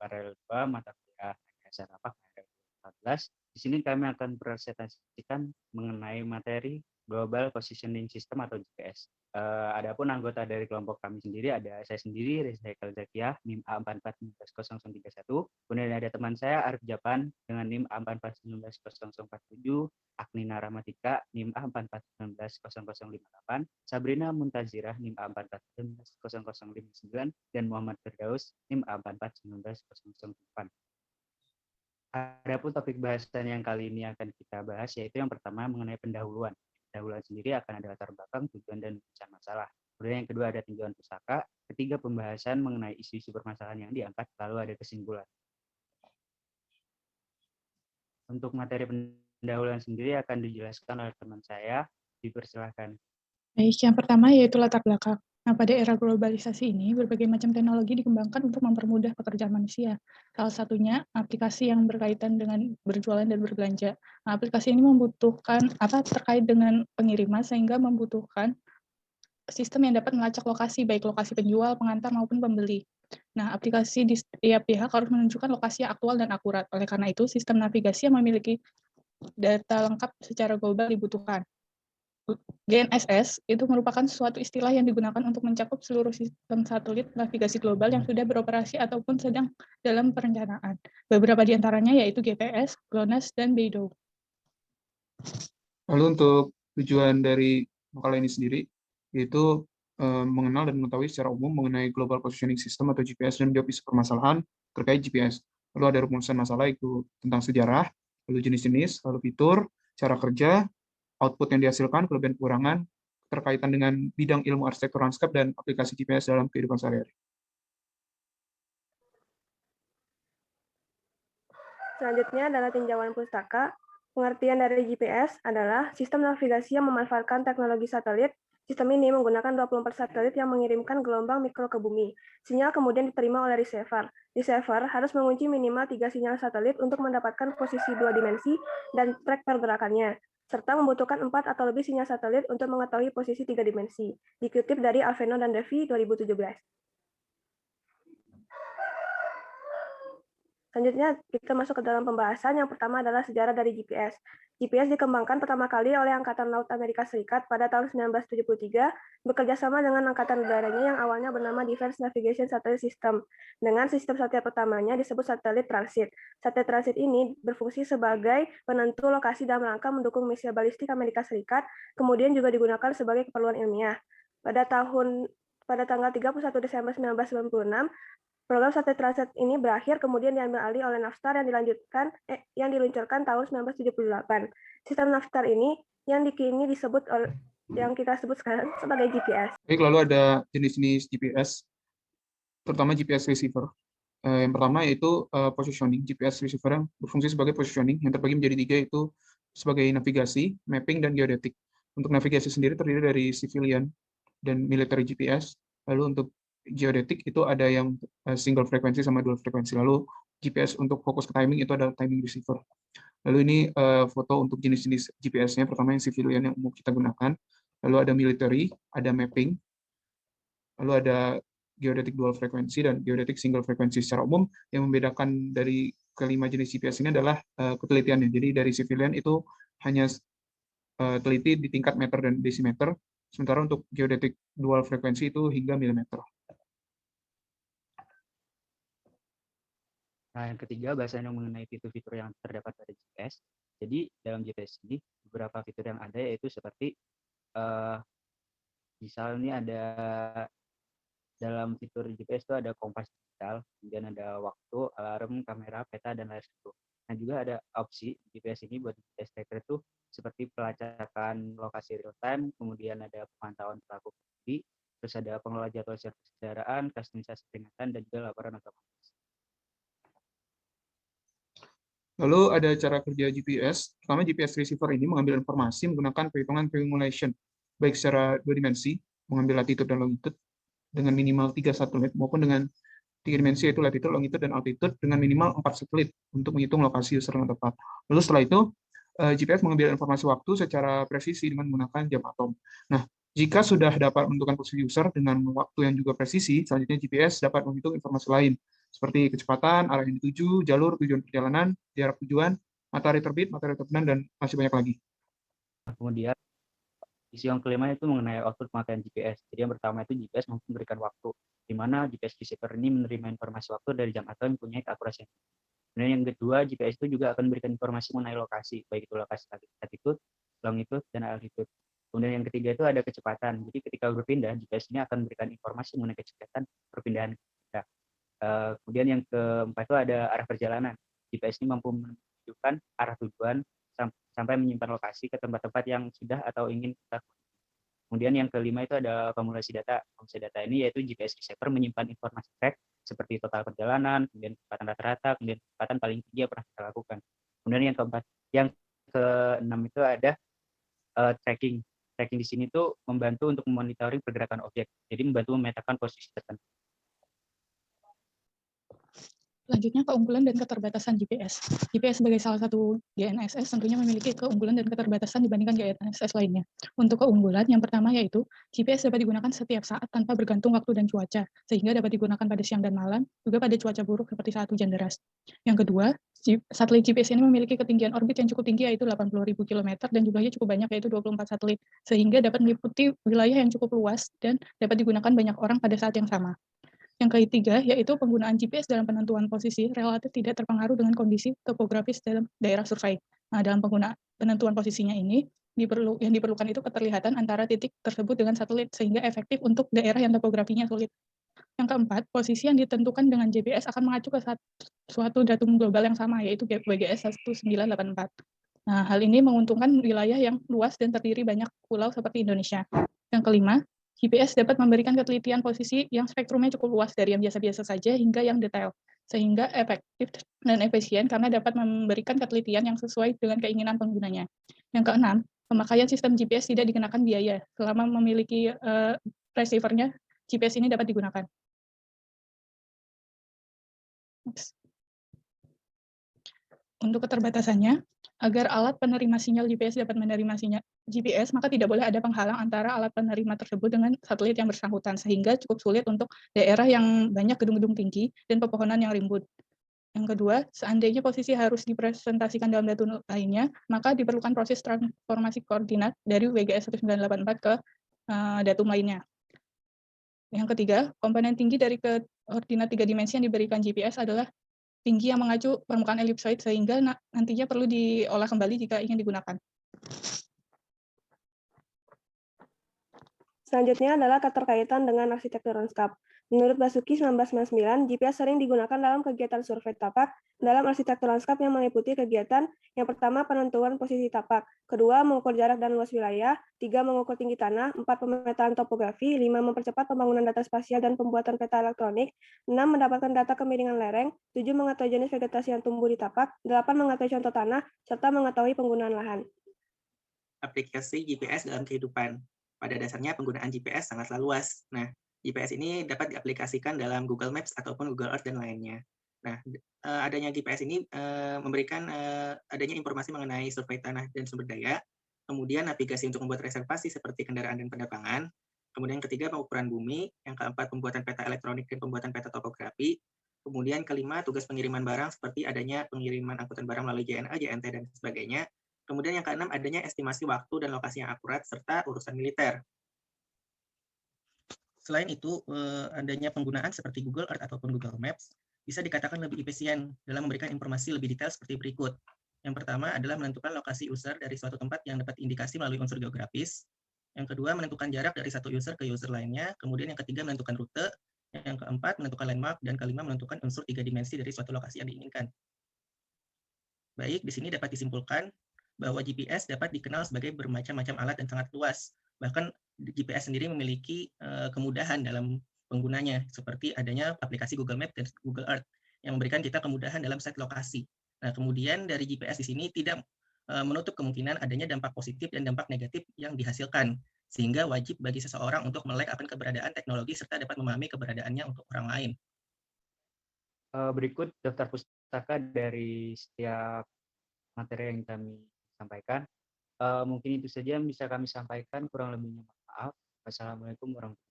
Paralel 2 mata kuliah dasar apa KRL 14. Di sini kami akan presentasikan mengenai materi Global Positioning System atau GPS. Adapun anggota dari kelompok kami sendiri ada saya sendiri Rizal Zakiah NIM A44190031, kemudian ada teman saya Arif Japan dengan NIM A44190047, Aknina Ramatika NIM A44190058, Sabrina Muntazirah NIM A44190059, dan Muhammad Firdaus NIM A44190008. Adapun topik bahasan yang kali ini akan kita bahas yaitu yang pertama mengenai pendahuluan. Pendahuluan sendiri akan ada latar belakang, tujuan, dan pemecahan masalah. Kemudian yang kedua ada tinjauan pustaka. Ketiga pembahasan mengenai isu-isu permasalahan yang diangkat, lalu ada kesimpulan. Untuk materi pendahuluan sendiri akan dijelaskan oleh teman saya. Dipersilahkan. Baik, yang pertama yaitu latar belakang. Nah, pada era globalisasi ini, berbagai macam teknologi dikembangkan untuk mempermudah pekerjaan manusia. Salah satunya aplikasi yang berkaitan dengan berjualan dan berbelanja. Nah, aplikasi ini membutuhkan terkait dengan pengiriman sehingga membutuhkan sistem yang dapat melacak lokasi, baik lokasi penjual, pengantar, maupun pembeli. Nah, aplikasi di setiap pihak harus menunjukkan lokasi yang aktual dan akurat. Oleh karena itu, sistem navigasi yang memiliki data lengkap secara global dibutuhkan. GNSS itu merupakan suatu istilah yang digunakan untuk mencakup seluruh sistem satelit navigasi global yang sudah beroperasi ataupun sedang dalam perencanaan. Beberapa di antaranya yaitu GPS, GLONASS, dan BeiDou. Lalu untuk tujuan dari makalah ini sendiri, yaitu mengenal dan mengetahui secara umum mengenai Global Positioning System atau GPS dan jawab isu permasalahan terkait GPS. Lalu ada rumusan masalah itu tentang sejarah, lalu jenis-jenis, lalu fitur, cara kerja, output yang dihasilkan, kelebihan kekurangan, terkaitan dengan bidang ilmu arsitektur lanskap dan aplikasi GPS dalam kehidupan sehari-hari. Selanjutnya adalah tinjauan pustaka. Pengertian dari GPS adalah sistem navigasi yang memanfaatkan teknologi satelit. Sistem ini menggunakan 24 satelit yang mengirimkan gelombang mikro ke bumi. Sinyal kemudian diterima oleh receiver. Receiver harus mengunci minimal 3 sinyal satelit untuk mendapatkan posisi 2 dimensi dan track pergerakannya, serta membutuhkan 4 atau lebih sinyal satelit untuk mengetahui posisi 3 dimensi. Dikutip dari Aveno dan Devi 2017. Selanjutnya, kita masuk ke dalam pembahasan. Yang pertama adalah sejarah dari GPS. GPS dikembangkan pertama kali oleh Angkatan Laut Amerika Serikat pada tahun 1973, bekerjasama dengan Angkatan Udaranya yang awalnya bernama Defense Navigation Satellite System. Dengan sistem satelit pertamanya disebut satelit transit. Satelit transit ini berfungsi sebagai penentu lokasi dalam rangka mendukung misi balistik Amerika Serikat, kemudian juga digunakan sebagai keperluan ilmiah. Pada tanggal 31 Desember 1996, program satelit transit ini berakhir, kemudian diambil alih oleh Navstar yang diluncurkan tahun 1978. Sistem Navstar ini yang kini disebut yang kita sebut sekarang sebagai GPS. Baik, lalu ada jenis-jenis GPS, terutama GPS receiver. Yang pertama yaitu positioning. GPS receiver yang berfungsi sebagai positioning, yang terbagi menjadi 3, yaitu sebagai navigasi, mapping, dan geodetik. Untuk navigasi sendiri terdiri dari civilian dan military GPS. Lalu untuk geodetik itu ada yang single frekuensi sama dual frekuensi. Lalu GPS untuk fokus ke timing itu ada timing receiver. Lalu ini foto untuk jenis-jenis GPS-nya. Pertama yang civilian yang umum kita gunakan. Lalu ada military, ada mapping. Lalu ada geodetik dual frekuensi dan geodetik single frekuensi. Secara umum yang membedakan dari kelima jenis GPS ini adalah ketelitiannya. Jadi dari civilian itu hanya teliti di tingkat meter dan desimeter. Sementara untuk geodetik dual frekuensi itu hingga milimeter. Nah, yang ketiga, bahasan yang mengenai fitur-fitur yang terdapat pada GPS. Jadi, dalam GPS ini, beberapa fitur yang ada yaitu seperti, misalnya ada dalam fitur GPS itu ada kompas digital, kemudian ada waktu, alarm, kamera, peta, dan layar sentuh. Nah, juga ada opsi GPS ini buat GPS tracker itu seperti pelacakan lokasi real time, kemudian ada pemantauan pelaku pengemudi, terus ada pengelola jadwal servis kendaraan, kustomisasi peringatan, dan juga laporan otomatis. Lalu ada cara kerja GPS. Pertama, GPS receiver ini mengambil informasi menggunakan perhitungan triangulation, baik secara 2 dimensi, mengambil latitude dan longitude dengan minimal 3 satelit, maupun dengan 3 dimensi yaitu latitude, longitude, dan altitude dengan minimal 4 satelit untuk menghitung lokasi user yang tepat. Lalu setelah itu, GPS mengambil informasi waktu secara presisi dengan menggunakan jam atom. Nah, jika sudah dapat menentukan posisi user dengan waktu yang juga presisi, selanjutnya GPS dapat menghitung informasi lain, seperti kecepatan, arah yang dituju, jalur, tujuan perjalanan, jarak tujuan, matahari terbit, matahari terbenam, dan masih banyak lagi. Kemudian isu yang kelima itu mengenai output pemakaian GPS. Jadi yang pertama itu GPS mampu memberikan waktu, di mana GPS receiver ini menerima informasi waktu dari jam atau mempunyai akurasi. Kemudian yang kedua, GPS itu juga akan memberikan informasi mengenai lokasi, baik itu lokasi latitude, longitude, dan altitude. Kemudian yang ketiga itu ada kecepatan. Jadi ketika berpindah, GPS ini akan memberikan informasi mengenai kecepatan perpindahan kita. Kemudian yang keempat itu ada arah perjalanan. GPS ini mampu menunjukkan arah tujuan sampai menyimpan lokasi ke tempat-tempat yang sudah atau ingin kita. Kemudian yang kelima itu ada akumulasi data. Akumulasi data ini yaitu GPS receiver menyimpan informasi track seperti total perjalanan, kemudian kecepatan rata-rata, kemudian kecepatan paling tinggi yang pernah kita lakukan. Kemudian yang keempat, yang keenam itu ada tracking. Tracking di sini tuh membantu untuk memonitoring pergerakan objek. Jadi membantu memetakan posisi tertentu. Selanjutnya, keunggulan dan keterbatasan GPS. GPS sebagai salah satu GNSS tentunya memiliki keunggulan dan keterbatasan dibandingkan GNSS lainnya. Untuk keunggulan, yang pertama yaitu GPS dapat digunakan setiap saat tanpa bergantung waktu dan cuaca, sehingga dapat digunakan pada siang dan malam, juga pada cuaca buruk seperti saat hujan deras. Yang kedua, satelit GPS ini memiliki ketinggian orbit yang cukup tinggi yaitu 80.000 km dan jumlahnya cukup banyak yaitu 24 satelit, sehingga dapat meliputi wilayah yang cukup luas dan dapat digunakan banyak orang pada saat yang sama. Yang ketiga, yaitu penggunaan GPS dalam penentuan posisi relatif tidak terpengaruh dengan kondisi topografis dalam daerah survei. Nah, dalam penentuan posisinya ini, yang diperlukan itu keterlihatan antara titik tersebut dengan satelit, sehingga efektif untuk daerah yang topografinya sulit. Yang keempat, posisi yang ditentukan dengan GPS akan mengacu ke suatu datum global yang sama, yaitu WGS 1984. Nah, hal ini menguntungkan wilayah yang luas dan terdiri banyak pulau seperti Indonesia. Yang kelima, GPS dapat memberikan ketelitian posisi yang spektrumnya cukup luas dari yang biasa-biasa saja hingga yang detail, sehingga efektif dan efisien karena dapat memberikan ketelitian yang sesuai dengan keinginan penggunanya. Yang keenam, pemakaian sistem GPS tidak dikenakan biaya. Selama memiliki receiver-nya, GPS ini dapat digunakan. Untuk keterbatasannya, agar alat penerima sinyal GPS dapat menerima sinyal GPS, maka tidak boleh ada penghalang antara alat penerima tersebut dengan satelit yang bersangkutan, sehingga cukup sulit untuk daerah yang banyak gedung-gedung tinggi dan pepohonan yang rimbun. Yang kedua, seandainya posisi harus dipresentasikan dalam datum lainnya, maka diperlukan proses transformasi koordinat dari WGS 1984 ke datum lainnya. Yang ketiga, komponen tinggi dari koordinat 3 dimensi yang diberikan GPS adalah tinggi yang mengacu permukaan elipsoid sehingga nantinya perlu diolah kembali jika ingin digunakan. Selanjutnya adalah keterkaitan dengan arsitektur lanskap. Menurut Basuki 1999, GPS sering digunakan dalam kegiatan survei tapak dalam arsitektur lanskap yang meliputi kegiatan yang pertama penentuan posisi tapak, kedua mengukur jarak dan luas wilayah, tiga mengukur tinggi tanah, empat pemetaan topografi, lima mempercepat pembangunan data spasial dan pembuatan peta elektronik, enam mendapatkan data kemiringan lereng, tujuh mengetahui jenis vegetasi yang tumbuh di tapak, delapan mengetahui contoh tanah, serta mengetahui penggunaan lahan. Aplikasi GPS dalam kehidupan. Pada dasarnya penggunaan GPS sangatlah luas. Nah, GPS ini dapat diaplikasikan dalam Google Maps ataupun Google Earth dan lainnya. Nah, adanya GPS ini memberikan adanya informasi mengenai survei tanah dan sumber daya, kemudian navigasi untuk membuat reservasi seperti kendaraan dan penerbangan, kemudian ketiga pengukuran bumi, yang keempat pembuatan peta elektronik dan pembuatan peta topografi, kemudian kelima tugas pengiriman barang seperti adanya pengiriman angkutan barang melalui JNA, JNT, dan sebagainya. Kemudian yang keenam adanya estimasi waktu dan lokasi yang akurat serta urusan militer. Selain itu, adanya penggunaan seperti Google Earth ataupun Google Maps bisa dikatakan lebih efisien dalam memberikan informasi lebih detail seperti berikut. Yang pertama adalah menentukan lokasi user dari suatu tempat yang dapat indikasi melalui unsur geografis. Yang kedua, menentukan jarak dari satu user ke user lainnya. Kemudian yang ketiga, menentukan rute. Yang keempat, menentukan landmark. Dan kelima, menentukan unsur 3 dimensi dari suatu lokasi yang diinginkan. Baik, di sini dapat disimpulkan bahwa GPS dapat dikenal sebagai bermacam-macam alat dan sangat luas. Bahkan GPS sendiri memiliki kemudahan dalam penggunanya, seperti adanya aplikasi Google Maps dan Google Earth yang memberikan kita kemudahan dalam set lokasi. Nah, kemudian dari GPS di sini tidak menutup kemungkinan adanya dampak positif dan dampak negatif yang dihasilkan, sehingga wajib bagi seseorang untuk melek akan keberadaan teknologi serta dapat memahami keberadaannya untuk orang lain. Berikut daftar pustaka dari setiap materi yang kami sampaikan. Mungkin itu saja yang bisa kami sampaikan, kurang lebihnya maaf. Wassalamualaikum warahmatullahi wabarakatuh.